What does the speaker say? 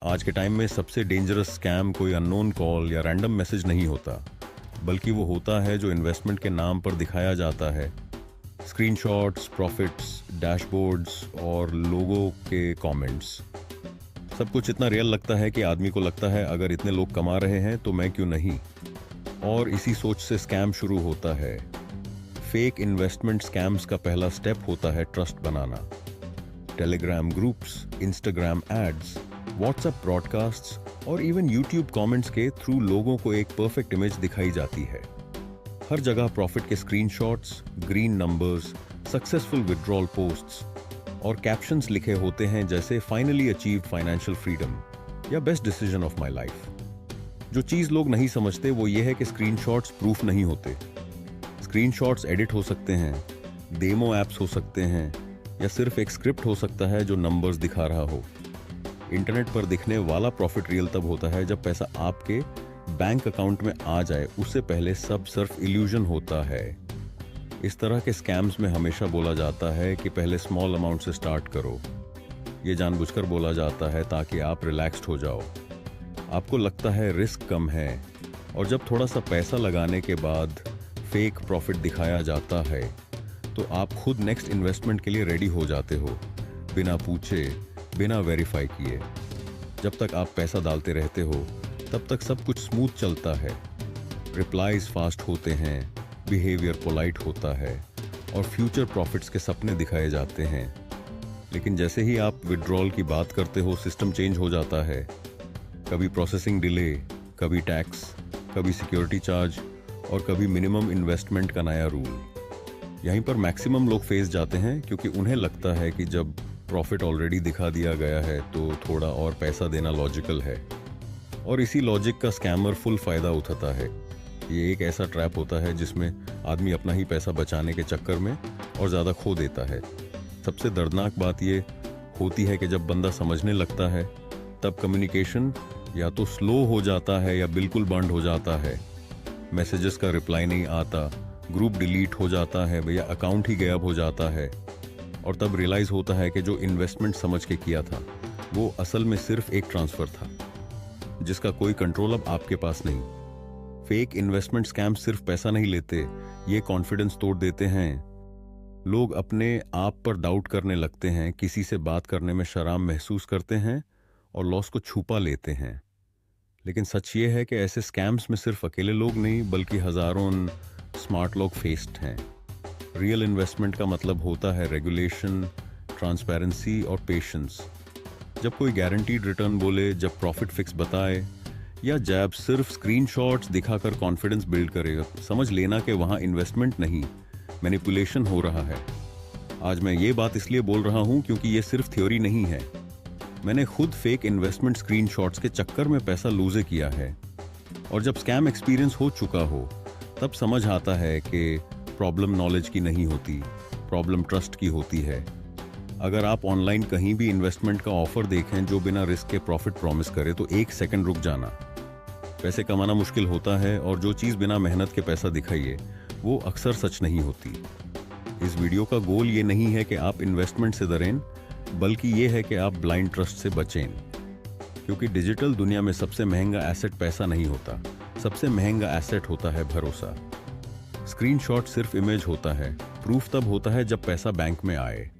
आज के टाइम में सबसे डेंजरस स्कैम कोई अननोन कॉल या रैंडम मैसेज नहीं होता, बल्कि वो होता है जो इन्वेस्टमेंट के नाम पर दिखाया जाता है। स्क्रीनशॉट्स, प्रॉफिट्स, डैशबोर्ड्स और लोगों के कमेंट्स, सब कुछ इतना रियल लगता है कि आदमी को लगता है अगर इतने लोग कमा रहे हैं तो मैं क्यों नहीं। और इसी सोच से स्कैम शुरू होता है। फेक इन्वेस्टमेंट स्कैम्स का पहला स्टेप होता है ट्रस्ट बनाना। Telegram groups, Instagram ads, WhatsApp broadcasts और इवन यूट्यूब कमेंट्स के थ्रू लोगों को एक परफेक्ट इमेज दिखाई जाती है। हर जगह प्रॉफिट के screenshots, green numbers, successful withdrawal posts और कैप्शंस लिखे होते हैं जैसे फाइनली अचीव्ड फाइनेंशियल फ्रीडम या best decision of my life. जो चीज़ लोग नहीं समझते वो ये है कि स्क्रीनशॉट्स प्रूफ नहीं होते। स्क्रीनशॉट्स एडिट हो सकते हैं, डेमो ऐप्स हो सकते हैं या सिर्फ एक स्क्रिप्ट हो सकता है जो नंबर्स दिखा रहा हो। इंटरनेट पर दिखने वाला प्रॉफिट रियल तब होता है जब पैसा आपके बैंक अकाउंट में आ जाए, उससे पहले सब सिर्फ इल्यूजन होता है। इस तरह के स्कैम्स में हमेशा बोला जाता है कि पहले स्मॉल अमाउंट से स्टार्ट करो। ये जानबूझकर बोला जाता है ताकि आप रिलैक्स्ड हो जाओ। आपको लगता है रिस्क कम है, और जब थोड़ा सा पैसा लगाने के बाद फेक प्रॉफिट दिखाया जाता है तो आप खुद नेक्स्ट इन्वेस्टमेंट के लिए रेडी हो जाते हो, बिना पूछे, बिना वेरीफाई किए। जब तक आप पैसा डालते रहते हो तब तक सब कुछ स्मूथ चलता है। रिप्लाईज फास्ट होते हैं, बिहेवियर पोलाइट होता है और फ्यूचर प्रॉफिट्स के सपने दिखाए जाते हैं। लेकिन जैसे ही आप विड्रॉल की बात करते हो, सिस्टम चेंज हो जाता है। कभी प्रोसेसिंग डिले, कभी टैक्स, कभी सिक्योरिटी चार्ज और कभी मिनिमम इन्वेस्टमेंट का नया रूल। यहीं पर मैक्सिमम लोग फेस जाते हैं क्योंकि उन्हें लगता है कि जब प्रॉफिट ऑलरेडी दिखा दिया गया है तो थोड़ा और पैसा देना लॉजिकल है। और इसी लॉजिक का स्कैमर फुल फायदा उठाता है। ये एक ऐसा ट्रैप होता है जिसमें आदमी अपना ही पैसा बचाने के चक्कर में और ज़्यादा खो देता है। सबसे दर्दनाक बात ये होती है कि जब बंदा समझने लगता है तब कम्युनिकेशन या तो स्लो हो जाता है या बिल्कुल बंद हो जाता है। मैसेजेस का रिप्लाई नहीं आता, ग्रुप डिलीट हो जाता है या अकाउंट ही गायब हो जाता है। और तब रियलाइज होता है कि जो इन्वेस्टमेंट समझ के किया था वो असल में सिर्फ एक ट्रांसफर था जिसका कोई कंट्रोल अब आपके पास नहीं। फेक इन्वेस्टमेंट स्कैम सिर्फ पैसा नहीं लेते, ये कॉन्फिडेंस तोड़ देते हैं। लोग अपने आप पर डाउट करने लगते हैं, किसी से बात करने में शर्म महसूस करते हैं और लॉस को छुपा लेते हैं। लेकिन सच ये है कि ऐसे स्कैम्स में सिर्फ अकेले लोग नहीं बल्कि हजारों स्मार्ट लोग फेस्ड हैं। रियल इन्वेस्टमेंट का मतलब होता है रेगुलेशन, ट्रांसपेरेंसी और पेशेंस। जब कोई गारंटीड रिटर्न बोले, जब प्रॉफिट फिक्स बताए या जब सिर्फ स्क्रीनशॉट्स दिखाकर कॉन्फिडेंस बिल्ड करेगा, समझ लेना कि वहाँ इन्वेस्टमेंट नहीं, मैनिपुलेशन हो रहा है। आज मैं ये बात इसलिए बोल रहा हूँ क्योंकि ये सिर्फ थ्योरी नहीं है। मैंने खुद फेक इन्वेस्टमेंट स्क्रीनशॉट्स के चक्कर में पैसा लूजे किया है। और जब स्कैम एक्सपीरियंस हो चुका हो तब समझ आता है कि प्रॉब्लम नॉलेज की नहीं होती, प्रॉब्लम ट्रस्ट की होती है। अगर आप ऑनलाइन कहीं भी इन्वेस्टमेंट का ऑफर देखें जो बिना रिस्क के प्रॉफिट प्रॉमिस करे तो एक सेकंड रुक जाना। पैसे कमाना मुश्किल होता है और जो चीज़ बिना मेहनत के पैसा दिखाइए वो अक्सर सच नहीं होती। इस वीडियो का गोल ये नहीं है कि आप इन्वेस्टमेंट से डरें, बल्कि ये है कि आप ब्लाइंड ट्रस्ट से बचें। क्योंकि डिजिटल दुनिया में सबसे महंगा एसेट पैसा नहीं होता, सबसे महंगा एसेट होता है भरोसा। स्क्रीनशॉट सिर्फ इमेज होता है, प्रूफ तब होता है जब पैसा बैंक में आए।